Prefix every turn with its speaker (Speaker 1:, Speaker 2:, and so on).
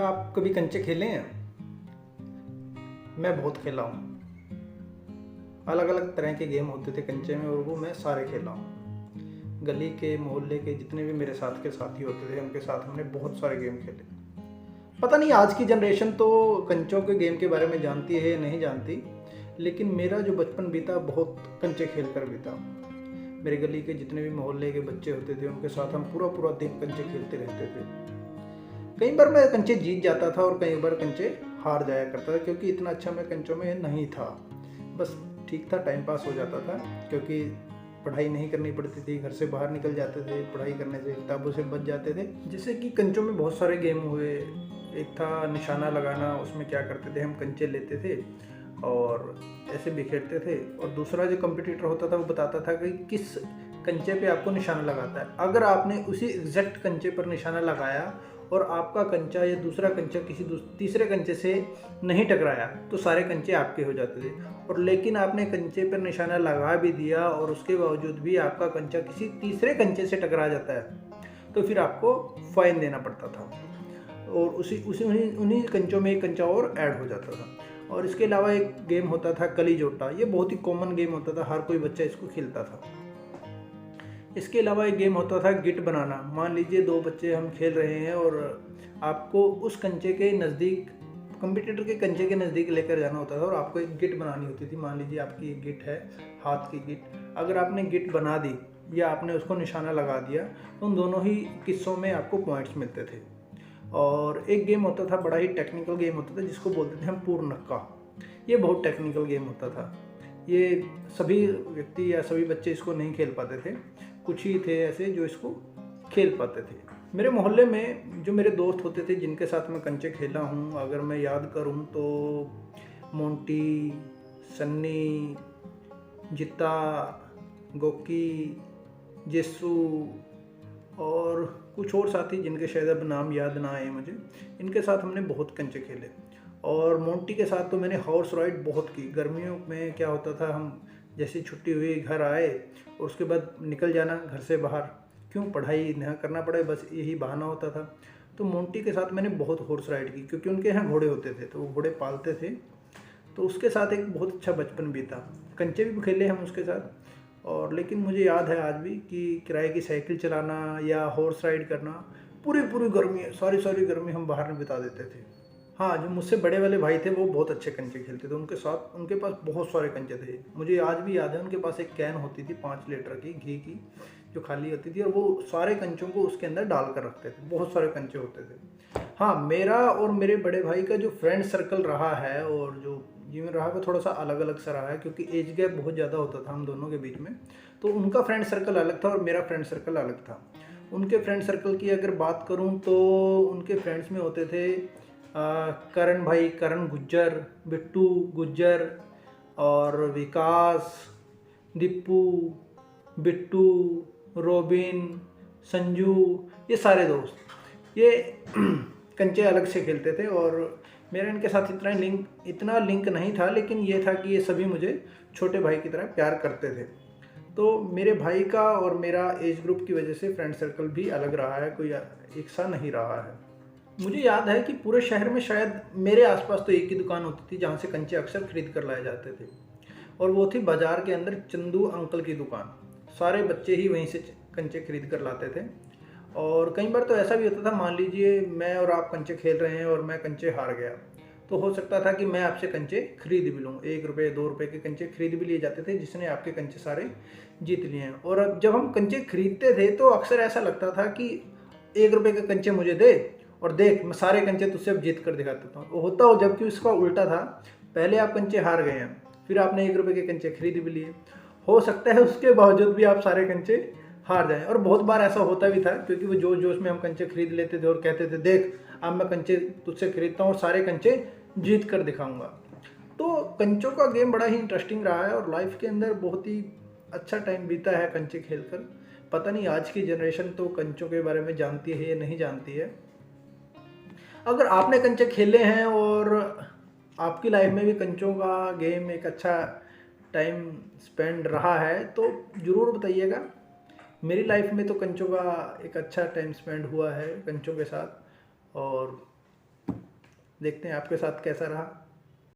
Speaker 1: क्या आप कभी कंचे खेले हैं? मैं बहुत खेला हूँ। अलग अलग तरह के गेम होते थे कंचे में और वो मैं सारे खेला हूँ। गली के मोहल्ले के जितने भी मेरे साथ के साथी होते थे उनके साथ हमने बहुत सारे गेम खेले। पता नहीं आज की जनरेशन तो कंचों के गेम के बारे में जानती है या नहीं जानती, लेकिन मेरा जो बचपन बीता बहुत कंचे खेल कर बीता। मेरे गली के जितने भी मोहल्ले के बच्चे होते थे उनके साथ हम पूरा पूरा दिन कंचे खेलते रहते थे। कई बार मैं कंचे जीत जाता था और कई बार कंचे हार जाया करता था, क्योंकि इतना अच्छा मैं कंचों में नहीं था। बस ठीक था, टाइम पास हो जाता था, क्योंकि पढ़ाई नहीं करनी पड़ती थी, घर से बाहर निकल जाते थे, पढ़ाई करने से किताबों से बच जाते थे। जैसे कि कंचों में बहुत सारे गेम हुए। एक था निशाना लगाना, उसमें क्या करते थे हम कंचे लेते थे और ऐसे बिखेरते थे, और दूसरा जो कंपटीटर होता था वो बताता था कि किस कंचे पे आपको निशाना लगाता है। अगर आपने उसी एग्जैक्ट कंचे पर निशाना लगाया और आपका कंचा या दूसरा कंचा किसी तीसरे कंचे से नहीं टकराया तो सारे कंचे आपके हो जाते थे। और लेकिन आपने कंचे पर निशाना लगा भी दिया और उसके बावजूद भी आपका कंचा किसी तीसरे कंचे से टकरा जाता है तो फिर आपको फाइन देना पड़ता था, और उसी उसी उन्हीं उन्हीं कंचों में एक कंचा और ऐड हो जाता था। और इसके अलावा एक गेम होता था कली जोटा। ये बहुत ही कॉमन गेम होता था, हर कोई बच्चा इसको खेलता था। इसके अलावा एक गेम होता था गिट बनाना। मान लीजिए दो बच्चे हम खेल रहे हैं और आपको उस कंचे के नज़दीक, कंपटीटर के कंचे के नज़दीक लेकर जाना होता था और आपको एक गिट बनानी होती थी। मान लीजिए आपकी एक गिट है, हाथ की गिट। अगर आपने गिट बना दी या आपने उसको निशाना लगा दिया तो उन दोनों ही किस्सों में आपको पॉइंट्स मिलते थे। और एक गेम होता था, बड़ा ही टेक्निकल गेम होता था, जिसको बोलते थे हम पूर्णक्का। ये बहुत टेक्निकल गेम होता था। ये सभी व्यक्ति या सभी बच्चे इसको नहीं खेल पाते थे, कुछ ही थे ऐसे जो इसको खेल पाते थे। मेरे मोहल्ले में जो मेरे दोस्त होते थे जिनके साथ मैं कंचे खेला हूँ, अगर मैं याद करूँ तो मोंटी, सन्नी, जिता, गोकी, जेसू और कुछ और साथी जिनके शायद अब नाम याद ना आए मुझे, इनके साथ हमने बहुत कंचे खेले। और मोंटी के साथ तो मैंने हॉर्स राइड बहुत की। गर्मियों में क्या होता था, हम जैसे छुट्टी हुई घर आए और उसके बाद निकल जाना घर से बाहर, क्यों पढ़ाई ना करना पड़े, बस यही बहाना होता था। तो मोंटी के साथ मैंने बहुत हॉर्स राइड की, क्योंकि उनके यहाँ घोड़े होते थे तो वो घोड़े पालते थे। तो उसके साथ एक बहुत अच्छा बचपन बीता। कंचे भी खेले हम उसके साथ। और लेकिन मुझे याद है आज भी कि किराए की साइकिल चलाना या हॉर्स राइड करना, पूरी पूरी गर्मी, सारी सारी गर्मी हम बाहर में बिता देते थे। हाँ, जो मुझसे बड़े वाले भाई थे वो बहुत अच्छे कंचे खेलते थे। उनके साथ उनके पास बहुत सारे कंचे थे। मुझे आज भी याद है, उनके पास एक कैन होती थी 5 लीटर की घी की, जो खाली होती थी, और वो सारे कंचों को उसके अंदर डाल कर रखते थे। बहुत सारे कंचे होते थे। हाँ, मेरा और मेरे बड़े भाई का जो फ्रेंड सर्कल रहा है और जो जीवन रहा वो थोड़ा सा अलग अलग सा रहा है, क्योंकि एज गैप बहुत ज़्यादा होता था हम दोनों के बीच में। तो उनका फ्रेंड सर्कल अलग था और मेरा फ्रेंड सर्कल अलग था। उनके फ्रेंड सर्कल की अगर बात करूं तो उनके फ्रेंड्स में होते थे करण भाई, करण गुज्जर, बिट्टू गुज्जर और विकास, दीपू, बिट्टू, रोबिन, संजू, ये सारे दोस्त ये कंचे अलग से खेलते थे। और मेरा इनके साथ इतना लिंक नहीं था, लेकिन ये था कि ये सभी मुझे छोटे भाई की तरह प्यार करते थे। तो मेरे भाई का और मेरा एज ग्रुप की वजह से फ्रेंड सर्कल भी अलग रहा है, कोई एक सा नहीं रहा है। मुझे याद है कि पूरे शहर में शायद मेरे आसपास तो एक ही दुकान होती थी जहाँ से कंचे अक्सर खरीद कर लाए जाते थे, और वो थी बाजार के अंदर चंदू अंकल की दुकान। सारे बच्चे ही वहीं से कंचे खरीद कर लाते थे। और कई बार तो ऐसा भी होता था, मान लीजिए मैं और आप कंचे खेल रहे हैं और मैं कंचे हार गया, तो हो सकता था कि मैं आपसे कंचे खरीद भी लूँ। 1 रुपये 2 रुपये के कंचे खरीद भी लिए जाते थे, जिसने आपके कंचे सारे जीत लिए हैं। और अब जब हम कंचे खरीदते थे तो अक्सर ऐसा लगता था कि 1 रुपये के कंचे मुझे दे और देख मैं सारे कंचे तुझसे अब जीत कर दिखा देता हूँ। होता हो जबकि उसका उल्टा था, पहले आप कंचे हार गए हैं, फिर आपने 1 रुपये के कंचे खरीद भी लिए। हो सकता है उसके बावजूद भी आप सारे कंचे हार जाएं। और बहुत बार ऐसा होता भी था, क्योंकि वो जोश जोश में हम कंचे खरीद लेते थे और कहते थे देख अब मैं कंचे तुझसे खरीदता हूँ और सारे कंचे जीत कर दिखाऊंगा। तो कंचों का गेम बड़ा ही इंटरेस्टिंग रहा है और लाइफ के अंदर बहुत ही अच्छा टाइम बीता है कंचे खेलकर। पता नहीं आज की जनरेशन तो कंचों के बारे में जानती है या नहीं जानती है। अगर आपने कंचे खेले हैं और आपकी लाइफ में भी कंचों का गेम एक अच्छा टाइम स्पेंड रहा है तो ज़रूर बताइएगा। मेरी लाइफ में तो कंचों का एक अच्छा टाइम स्पेंड हुआ है कंचों के साथ। और देखते हैं आपके साथ कैसा रहा।